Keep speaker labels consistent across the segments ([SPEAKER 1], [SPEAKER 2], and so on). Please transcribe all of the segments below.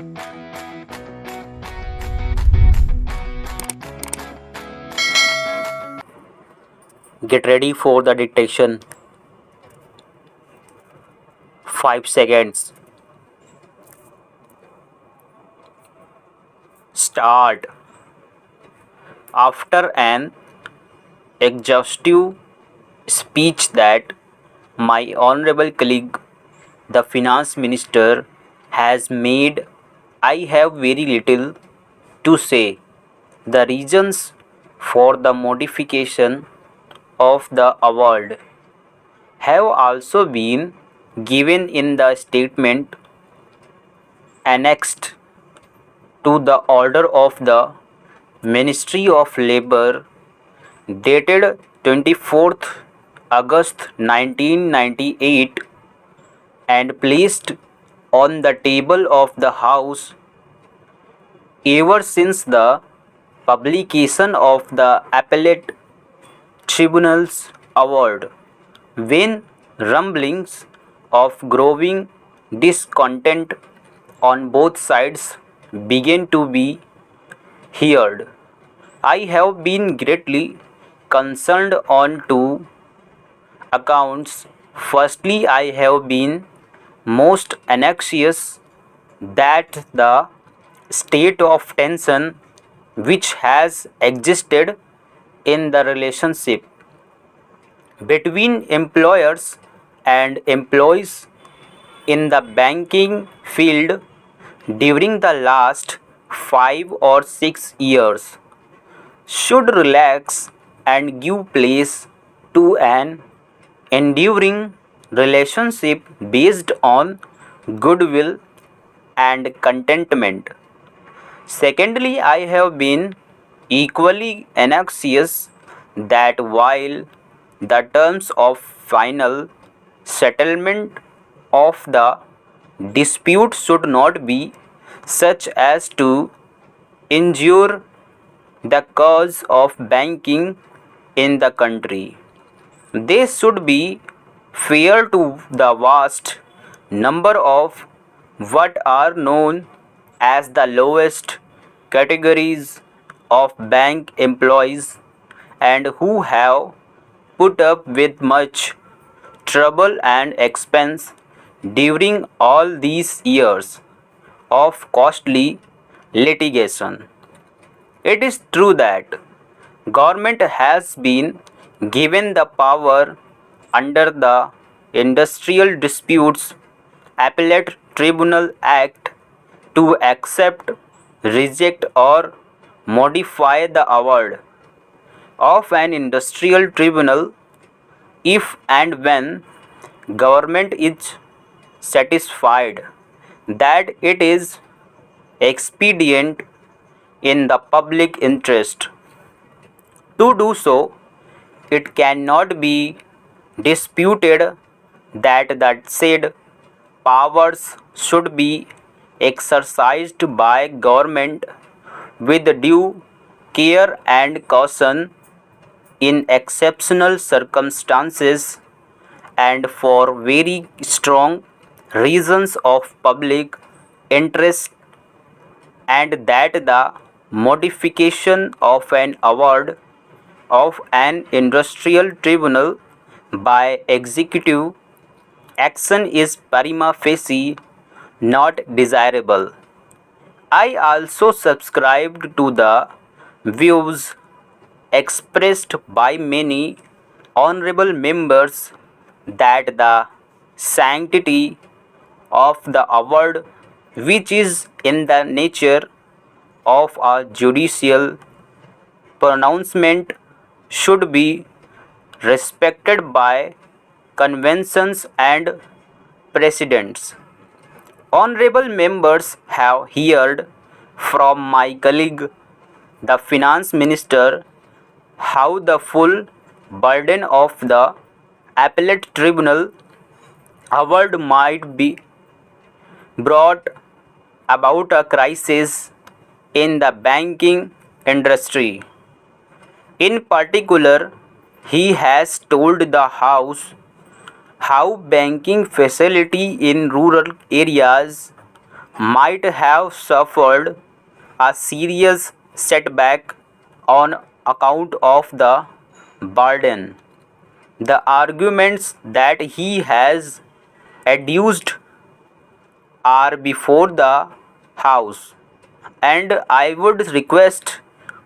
[SPEAKER 1] Get ready for the dictation. 5 seconds. Start. After an exhaustive speech that my honorable colleague, the finance minister, has made, I have very little to say. The reasons for the modification of the award have also been given in the statement annexed to the order of the Ministry of Labour dated 24th August 1998 and placed on the table of the House ever since the publication of the Appellate Tribunal's award, when rumblings of growing discontent on both sides began to be heard. I have been greatly concerned on two accounts. Firstly, I have been most anxious that the state of tension which has existed in the relationship between employers and employees in the banking field during the last 5 or 6 years should relax and give place to an enduring relationship based on goodwill and contentment. Secondly, I have been equally anxious that while the terms of final settlement of the dispute should not be such as to injure the cause of banking in the country, they should be fair to the vast number of what are known as the lowest categories of bank employees and who have put up with much trouble and expense during all these years of costly litigation. It is true that government has been given the power under the Industrial Disputes Appellate Tribunal Act to accept, reject or modify the award of an industrial tribunal if and when government is satisfied that it is expedient in the public interest. To do so, it cannot be disputed that the said powers should be exercised by government with due care and caution in exceptional circumstances and for very strong reasons of public interest, and that the modification of an award of an industrial tribunal by executive action is prima facie not desirable. I also subscribed to the views expressed by many honorable members that the sanctity of the award, which is in the nature of a judicial pronouncement, should be respected by conventions and precedents. Honorable members have heard from my colleague, the finance minister, how the full burden of the appellate tribunal award might be brought about a crisis in the banking industry. In particular, he has told the House how banking facility in rural areas might have suffered a serious setback on account of the burden. The arguments that he has adduced are before the House, and I would request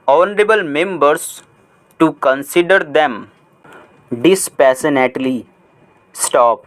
[SPEAKER 1] honorable members to consider them dispassionately. Stop.